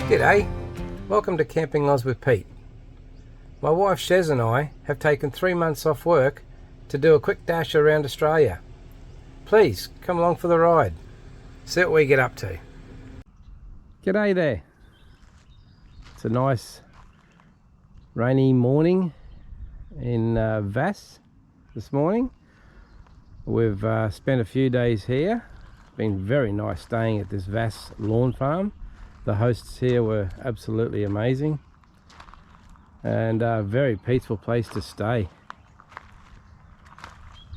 G'day, welcome to Camping Oz with Pete. My wife Shez and I have taken 3 months off work to do a quick dash around Australia. Please come along for the ride, see what we get up to. G'day there. It's a nice rainy morning in Vasse this morning. We've spent a few days here. It's been very nice staying at this Vasse lawn farm. The hosts here were absolutely amazing and a very peaceful place to stay.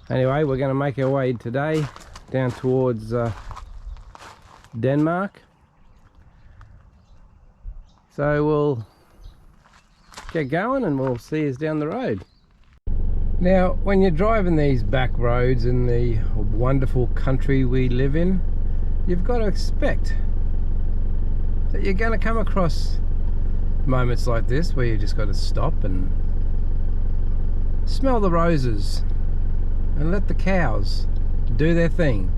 Anyway, we're going to make our way today down towards Denmark. So we'll get going and we'll see you down the road. Now, when you're driving these back roads in the wonderful country we live in, you've got to expect that you're going to come across moments like this where you just got to stop and smell the roses and let the cows do their thing.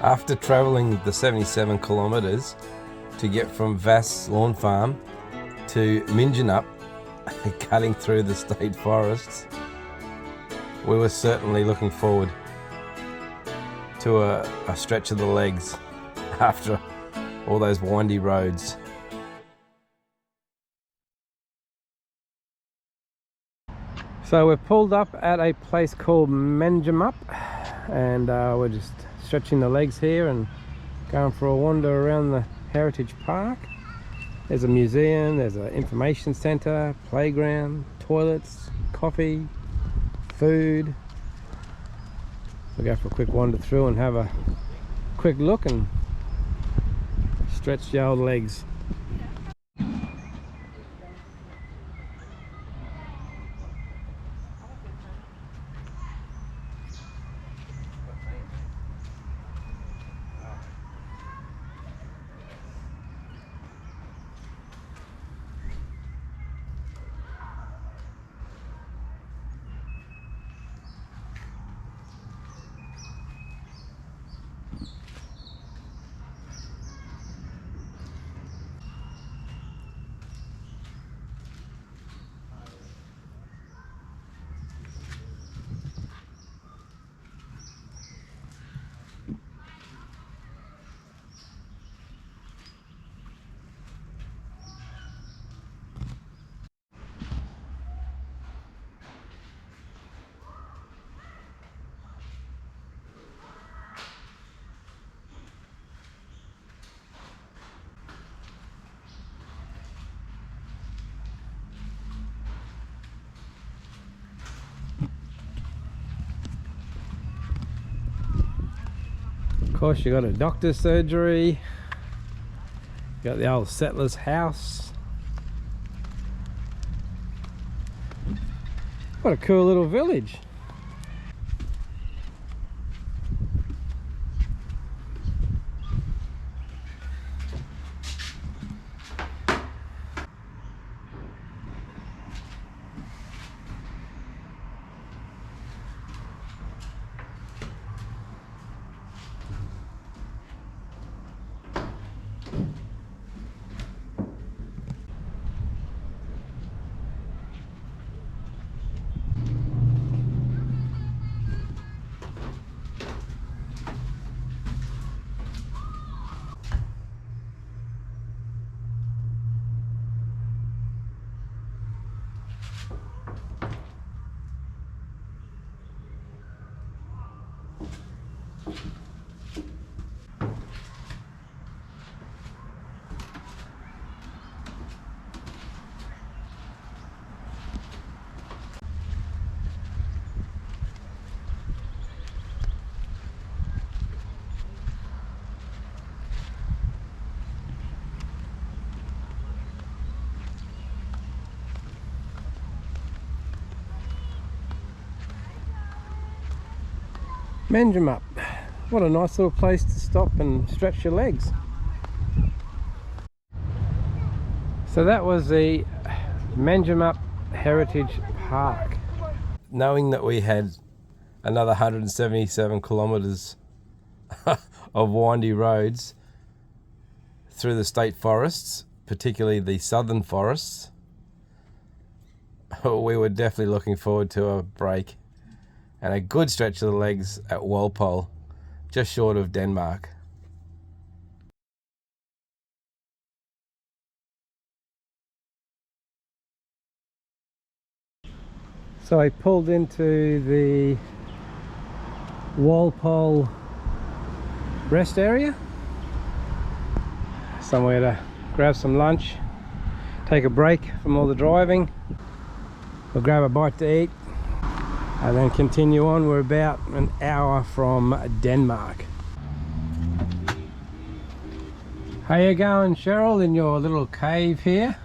After travelling the 77 kilometres to get from Vasse Lawn Farm to Mingenup, cutting through the state forests, we were certainly looking forward to a stretch of the legs after all those windy roads. So we've pulled up at a place called Mingenup and we're just stretching the legs here and going for a wander around the heritage park. There's a museum, there's an information centre, playground, toilets, coffee, food. We'll go for a quick wander through and have a quick look and stretch the old legs. Of course, you got a doctor's surgery, you got the old settler's house. What a cool little village. Mingenup, What a nice little place to stop and stretch your legs. So that was the Manjimup Heritage Park. Knowing that we had another 177 kilometres of windy roads through the state forests, particularly the southern forests, we were definitely looking forward to a break and a good stretch of the legs at Walpole, just short of Denmark. So I pulled into the Walpole rest area, somewhere to grab some lunch, take a break from all the driving. We'll grab a bite to eat and then continue on. We're about an hour from Denmark. How you going, Cheryl, in your little cave here?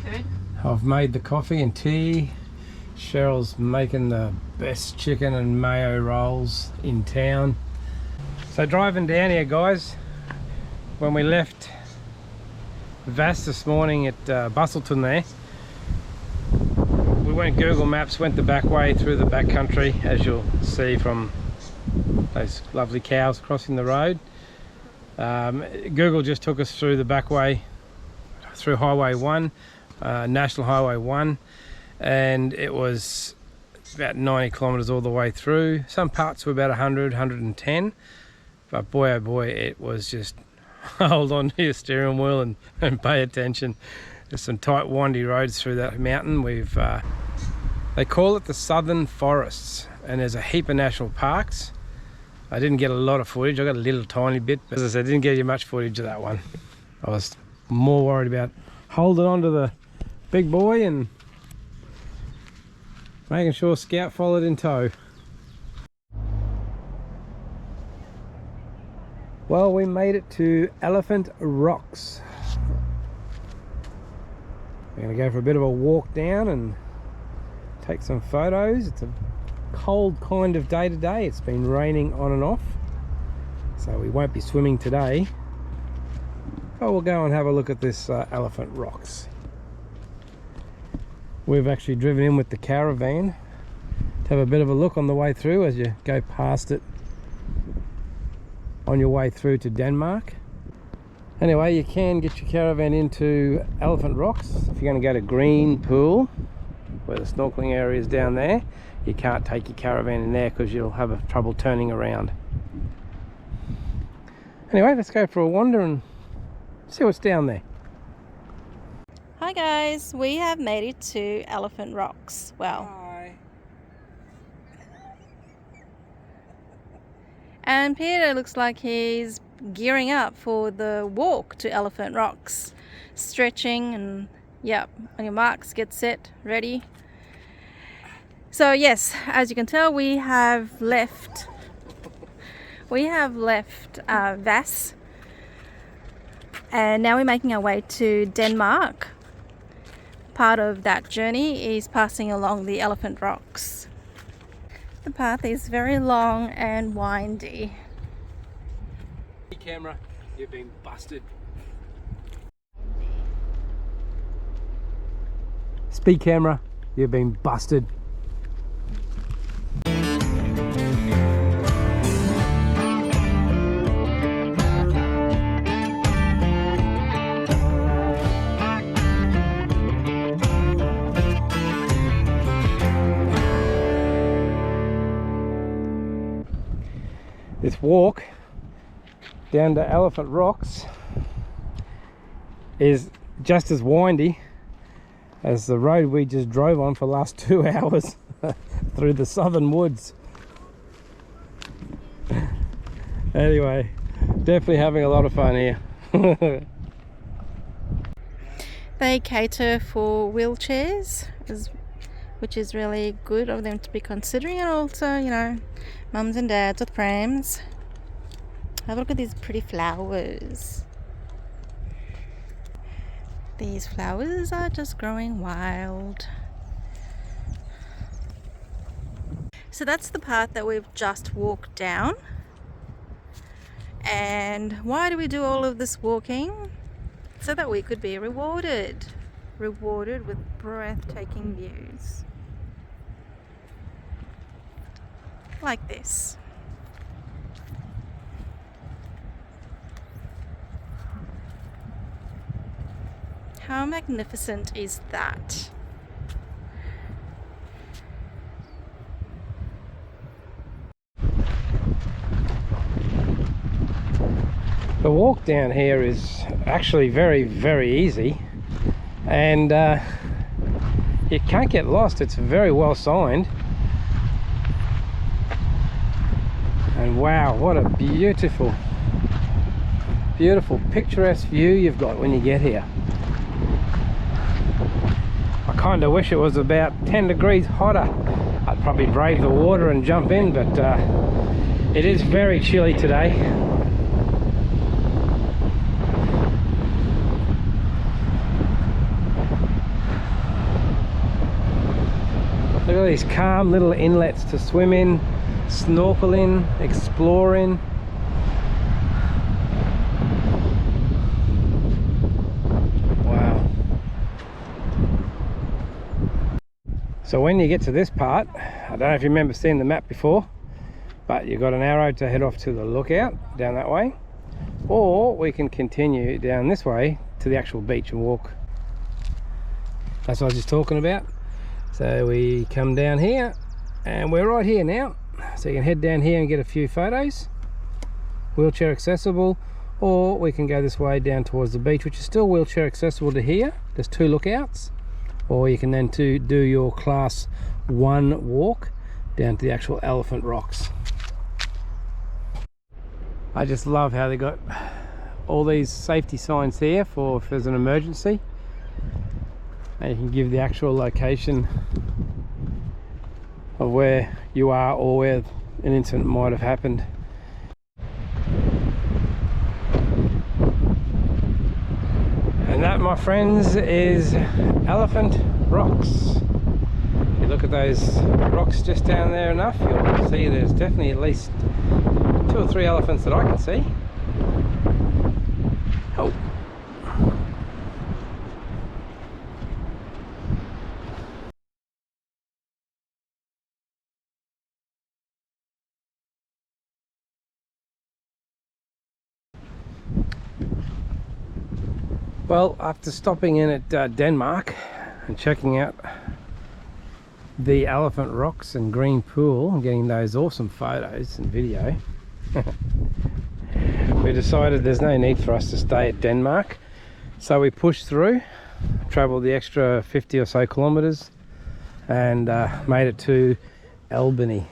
Good. I've made the coffee and tea. Cheryl's making the best chicken and mayo rolls in town. So driving down here, guys, when we left Vasse this morning at Bustleton there, we went Google Maps, went the back way through the back country, as you'll see from those lovely cows crossing the road. Google just took us through the back way, through Highway 1, National Highway 1, and it was about 90 kilometres all the way through. Some parts were about 100, 110, but boy oh boy, it was just hold on to your steering wheel and pay attention. There's some tight windy roads through that mountain. They call it the Southern Forests, and there's a heap of national parks. I didn't get a lot of footage. I got a little tiny bit, but as I said, I didn't get you much footage of that one. I was more worried about holding on to the big boy and making sure Scout followed in tow. Well, we made it to Elephant Rocks. We're going to go for a bit of a walk down and take some photos. It's a cold kind of day today. It's been raining on and off, so we won't be swimming today, but we'll go and have a look at this Elephant Rocks. We've actually driven in with the caravan to have a bit of a look on the way through as you go past it on your way through to Denmark. Anyway, you can get your caravan into Elephant Rocks if you're going to go to Green Pool, where the snorkeling area is down there. You can't take your caravan in there because you'll have trouble turning around. Anyway, let's go for a wander and see what's down there. Hi guys, we have made it to Elephant Rocks. Well, Hi. And Peter looks like he's gearing up for the walk to Elephant Rocks. Stretching and yep, on your marks, get set, ready. So yes, as you can tell, we have left Vasse, and now we're making our way to Denmark. Part of that journey is passing along the Elephant Rocks. The path is very long and windy. Camera, you've been busted. Speed camera, you've been busted. This walk down to Elephant Rocks is just as windy as the road we just drove on for the last 2 hours through the southern woods. Anyway, definitely having a lot of fun here. They cater for wheelchairs, which is really good of them to be considering, and also, you know, mums and dads with prams. Have a look at these pretty flowers. These flowers are just growing wild. So that's the path that we've just walked down. And why do we do all of this walking? So that we could be rewarded with breathtaking views like this. How magnificent is that? The walk down here is actually very, very easy, and you can't get lost. It's very well signed, and wow, what a beautiful picturesque view you've got when you get here. I kind of wish it was about 10 degrees hotter. I'd probably brave the water and jump in, but it is very chilly today. Look at these calm little inlets to swim in, snorkel in, explore in. Wow. So when you get to this part, I don't know if you remember seeing the map before, but you've got an arrow to head off to the lookout down that way, or we can continue down this way to the actual beach and walk. That's what I was just talking about. So we come down here and we're right here now, so you can head down here and get a few photos, wheelchair accessible, or we can go this way down towards the beach, which is still wheelchair accessible to here. There's 2 lookouts, or you can then do your class 1 walk down to the actual Elephant Rocks. I just love how they got all these safety signs here for if there's an emergency. And you can give the actual location of where you are or where an incident might have happened. And that, my friends, is Elephant Rocks. If you look at those rocks just down there enough, you'll see there's definitely at least 2 or 3 elephants that I can see. Oh. Well, after stopping in at Denmark and checking out the Elephant Rocks and Green Pool and getting those awesome photos and video, we decided there's no need for us to stay at Denmark. So we pushed through, travelled the extra 50 or so kilometres and made it to Albany.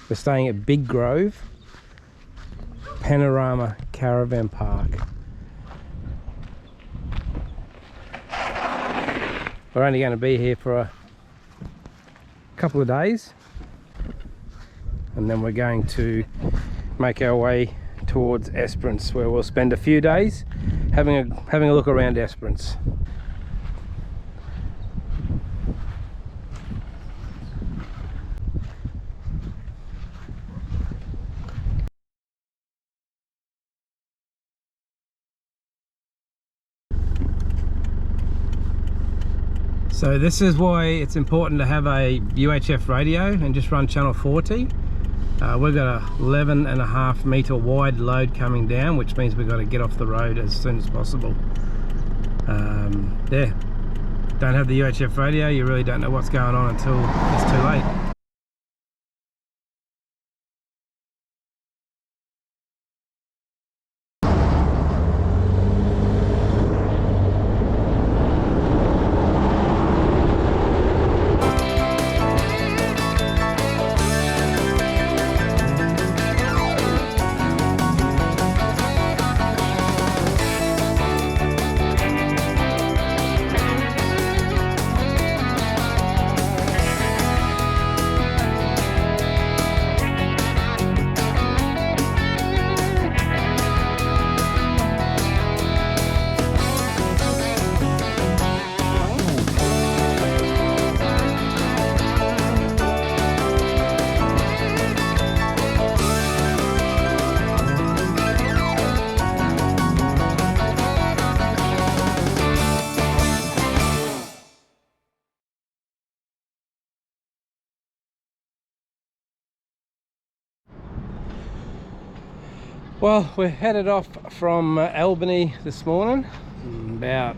We're staying at Big Grove Panorama Caravan Park. We're only going to be here for a couple of days, and then we're going to make our way towards Esperance, where we'll spend a few days having a look around Esperance. So this is why it's important to have a UHF radio and just run channel 40. We've got a 11.5 metre wide load coming down, which means we've got to get off the road as soon as possible. Yeah, don't have the UHF radio, you really don't know what's going on until it's too late. Well, we're headed off from Albany this morning, about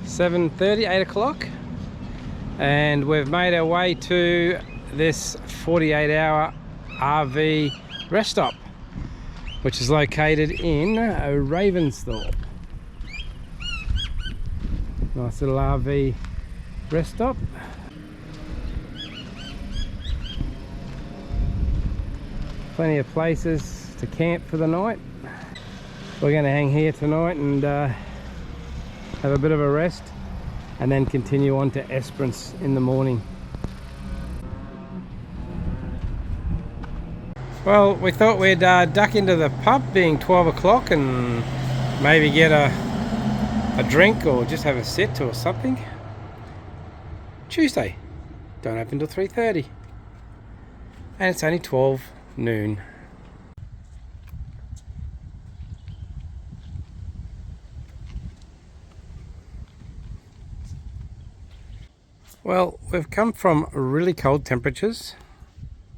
7:30, 8 o'clock, and we've made our way to this 48-hour RV rest stop, which is located in Ravensthorpe. Nice little RV rest stop. Plenty of places to camp for the night. We're going to hang here tonight and have a bit of a rest, and then continue on to Esperance in the morning. Well, we thought we'd duck into the pub, being 12 o'clock, and maybe get a drink or just have a sit or something. Tuesday, don't open till 3:30, and it's only 12 noon. Well, we've come from really cold temperatures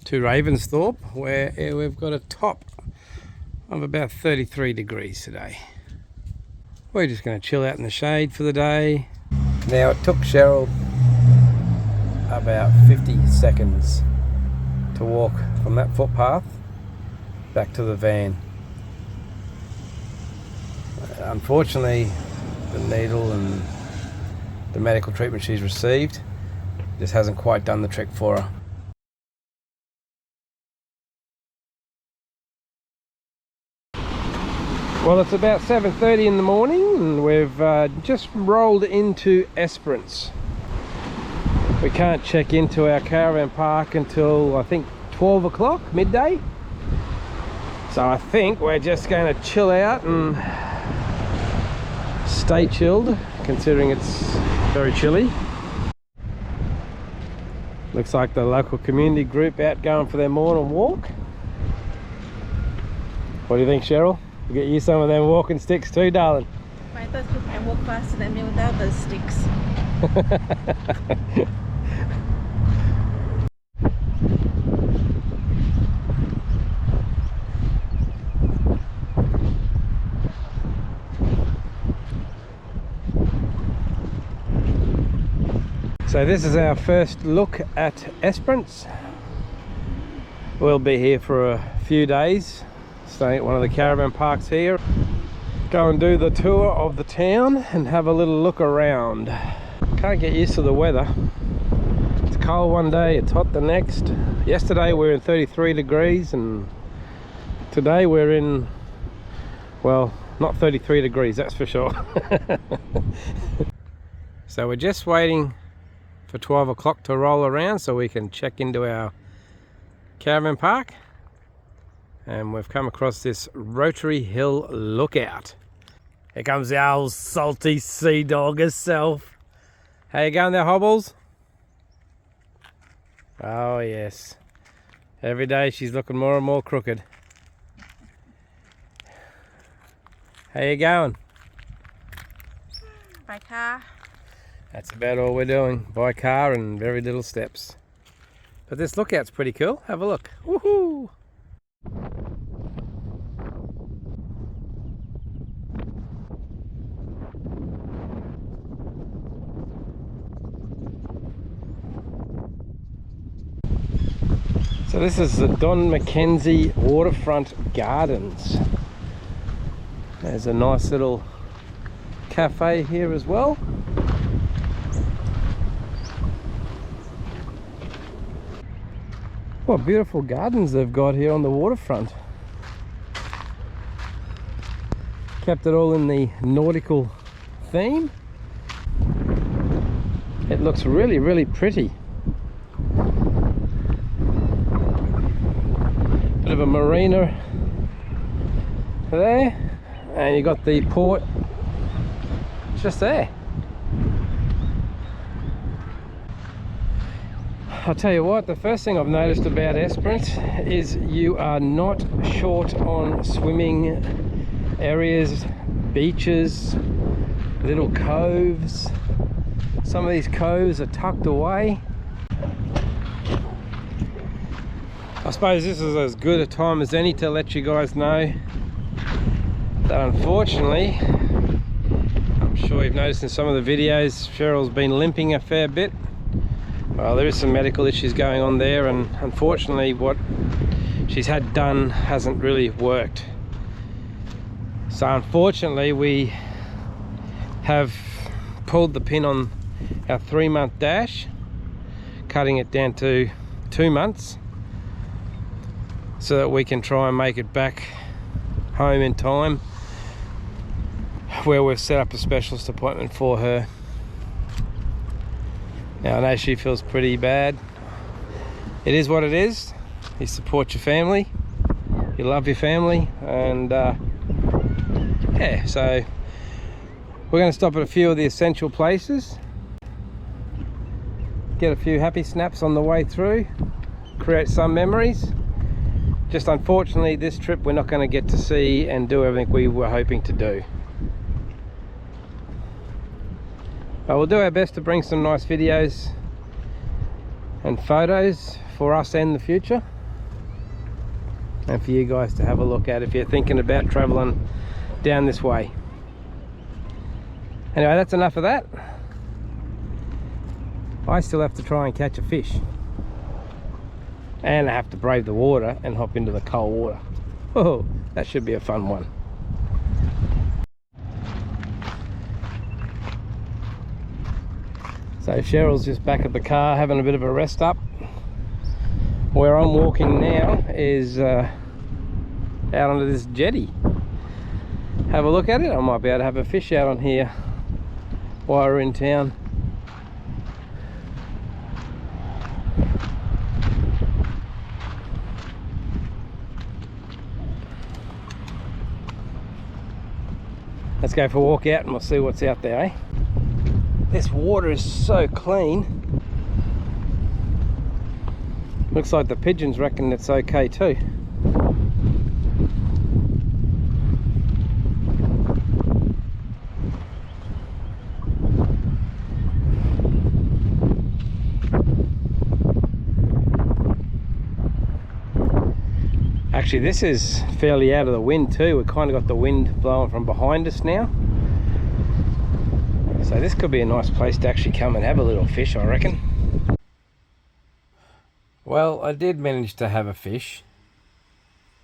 to Ravensthorpe, where we've got a top of about 33 degrees today. We're just going to chill out in the shade for the day. Now, it took Cheryl about 50 seconds to walk from that footpath back to the van. Unfortunately, the needle and the medical treatment she's received just hasn't quite done the trick for her. Well, it's about 7:30 in the morning and we've just rolled into Esperance. We can't check into our caravan park until I think 12 o'clock, midday. So I think we're just going to chill out and stay chilled, considering it's very chilly. Looks like the local community group out going for their morning walk. What do you think, Cheryl? We'll get you some of them walking sticks too, darling. Mate, those people can walk faster than me without those sticks. So this is our first look at Esperance. We'll be here for a few days, staying at one of the caravan parks here. Go and do the tour of the town and have a little look around. Can't get used to the weather. It's cold one day, it's hot the next. Yesterday we were in 33 degrees and today we're in, well, not 33 degrees, that's for sure. So we're just waiting for 12 o'clock to roll around so we can check into our caravan park, and we've come across this Rotary Hill lookout. Here comes the old salty sea dog herself. How you going there, Hobbles? Oh yes, every day she's looking more and more crooked. How you going? By car. That's about all we're doing, by car and very little steps. But this lookout's pretty cool. Have a look. Woohoo! So this is the Don Mackenzie Waterfront Gardens. There's a nice little cafe here as well. What beautiful gardens they've got here on the waterfront. Kept it all in the nautical theme. It looks really, really pretty. Bit of a marina there, and you got the port just there. I'll tell you what, the first thing I've noticed about Esperance is you are not short on swimming areas, beaches, little coves. Some of these coves are tucked away. I suppose this is as good a time as any to let you guys know that unfortunately, I'm sure you've noticed in some of the videos, Cheryl's been limping a fair bit. Well, there is some medical issues going on there, and unfortunately what she's had done hasn't really worked. So unfortunately we have pulled the pin on our 3-month dash, cutting it down to 2 months so that we can try and make it back home in time, where we've set up a specialist appointment for her. Now I know she feels pretty bad. It is what it is. You support your family, you love your family, and yeah, so we're going to stop at a few of the essential places, get a few happy snaps on the way through, create some memories. Just unfortunately this trip we're not going to get to see and do everything we were hoping to do. But we'll do our best to bring some nice videos and photos for us and the future, and for you guys to have a look at if you're thinking about traveling down this way. Anyway, that's enough of that. I still have to try and catch a fish, and I have to brave the water and hop into the cold water. Oh, that should be a fun one. So Cheryl's just back at the car having a bit of a rest up. Where I'm walking now is out onto this jetty. Have a look at it. I might be able to have a fish out on here while we're in town. Let's go for a walk out and we'll see what's out there, eh? This water is so clean. Looks like the pigeons reckon it's okay too. Actually, this is fairly out of the wind too. We've kind of got the wind blowing from behind us now. So this could be a nice place to actually come and have a little fish, I reckon. Well, I did manage to have a fish,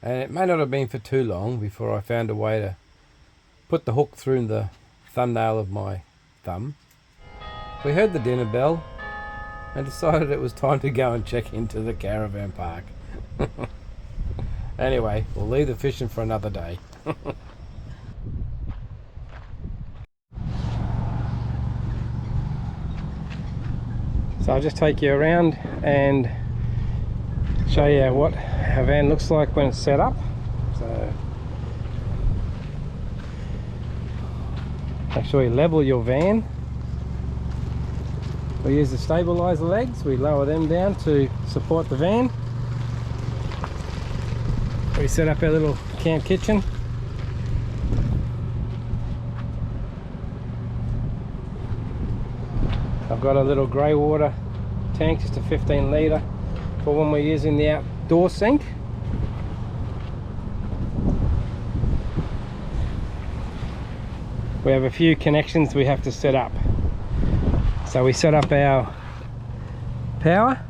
and it may not have been for too long before I found a way to put the hook through the thumbnail of my thumb. We heard the dinner bell and decided it was time to go and check into the caravan park. Anyway, we'll leave the fishing for another day. So I'll just take you around and show you what our van looks like when it's set up. So make sure you level your van. We use the stabilizer legs, we lower them down to support the van. We set up our little camp kitchen. I've got a little grey water tank, just a 15 litre, for when we're using the outdoor sink. We have a few connections we have to set up. So we set up our power.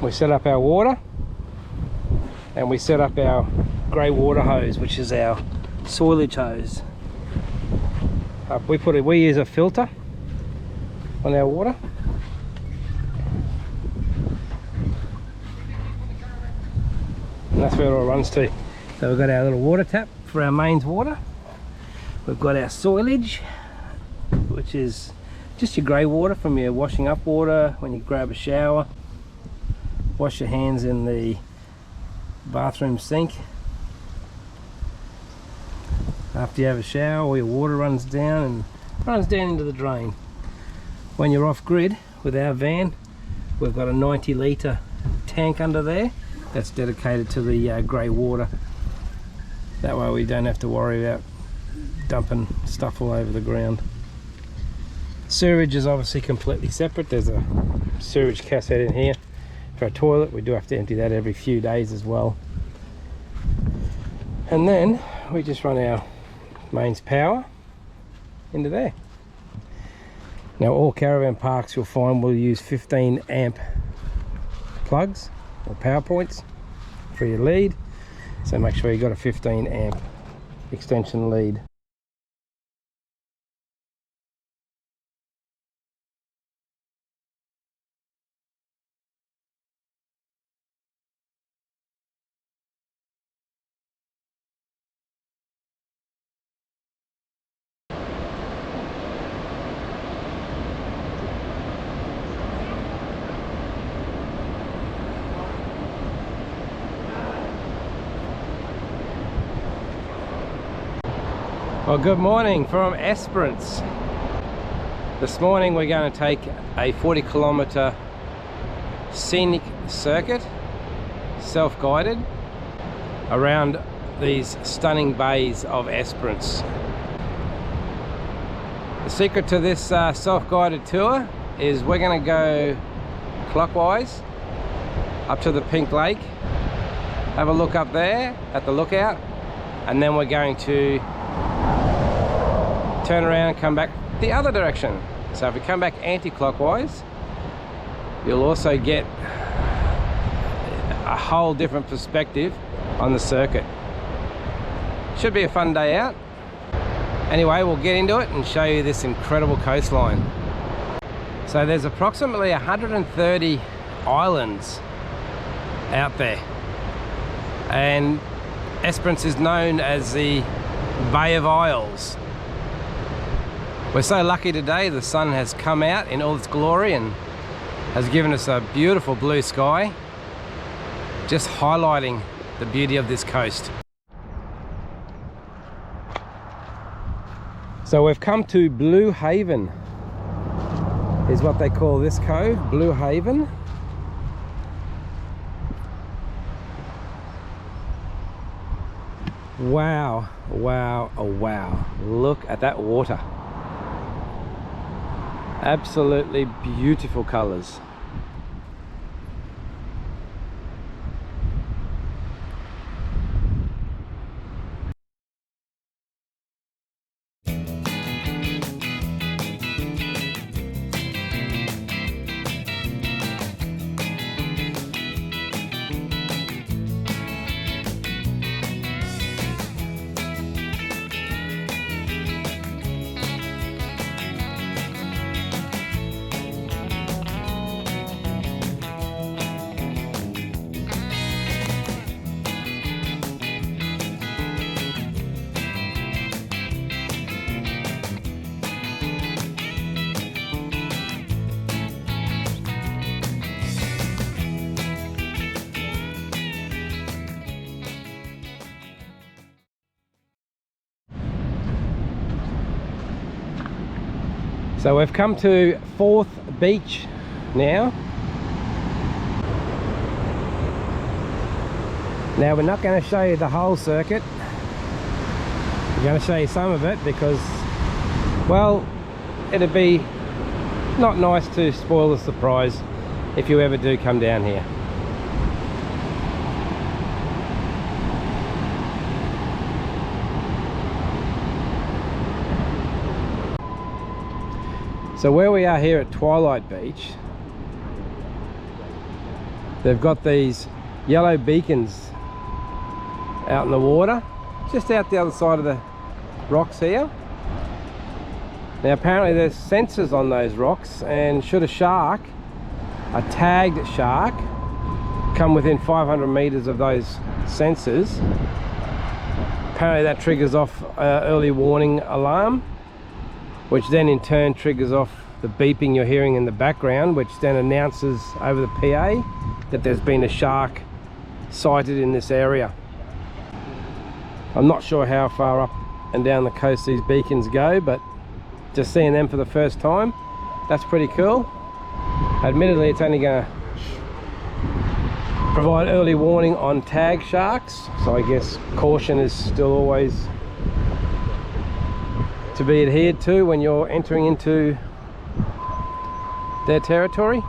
We set up our water, and we set up our grey water hose, which is our soilage hose. We use a filter on our water. And that's where it all runs to. So we've got our little water tap for our mains water. We've got our soilage, which is just your grey water from your washing up water when you grab a shower. Wash your hands in the bathroom sink. After you have a shower, all your water runs down into the drain. When you're off grid with our van, we've got a 90 litre tank under there that's dedicated to the grey water. That way we don't have to worry about dumping stuff all over the ground. Sewerage is obviously completely separate. There's a sewerage cassette in here for a toilet. We do have to empty that every few days as well. And then we just run our mains power into there. Now all caravan parks you'll find will use 15 amp plugs or power points for your lead, so make sure you've got a 15 amp extension lead. Well, good morning from Esperance. This morning we're going to take a 40-kilometre scenic circuit, self-guided, around these stunning bays of Esperance. The secret to this self-guided tour is we're going to go clockwise up to the Pink Lake, have a look up there at the lookout, and then we're going to turn around and come back the other direction. So if we come back anti-clockwise, you'll also get a whole different perspective on the circuit. Should be a fun day out. Anyway, we'll get into it and show you this incredible coastline. So there's approximately 130 islands out there, and Esperance is known as the Bay of Isles. We're so lucky today, the sun has come out in all its glory and has given us a beautiful blue sky, just highlighting the beauty of this coast. So we've come to Blue Haven, is what they call this cove, Blue Haven. Wow, wow, oh wow, look at that water. Absolutely beautiful colours. So we've come to Fourth Beach now. Now we're not going to show you the whole circuit. We're going to show you some of it because, well, it'd be not nice to spoil the surprise if you ever do come down here. So where we are here at Twilight Beach, they've got these yellow beacons out in the water, just out the other side of the rocks here. Now apparently there's sensors on those rocks, and should a shark, a tagged shark, come within 500 meters of those sensors, apparently that triggers off an early warning alarm, which then in turn triggers off the beeping you're hearing in the background, which then announces over the PA that there's been a shark sighted in this area. I'm not sure how far up and down the coast these beacons go, but just seeing them for the first time, that's pretty cool. Admittedly, it's only going to provide early warning on tag sharks, so I guess caution is still always to be adhered to when you're entering into their territory.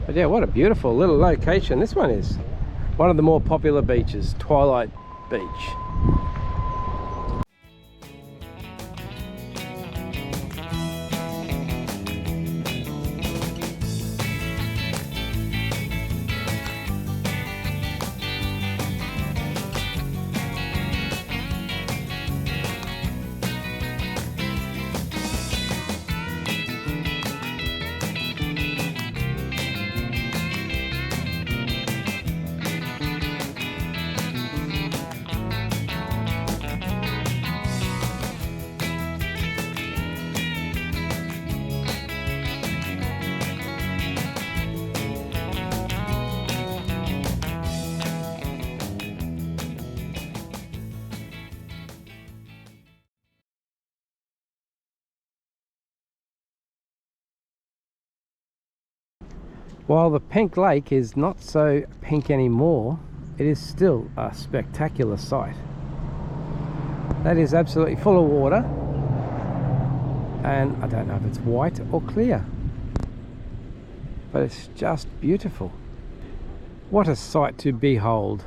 But yeah, what a beautiful little location this one is. One of the more popular beaches, Twilight Beach. While the pink lake is not so pink anymore, it is still a spectacular sight. That is absolutely full of water, and I don't know if it's white or clear, but it's just beautiful. What a sight to behold.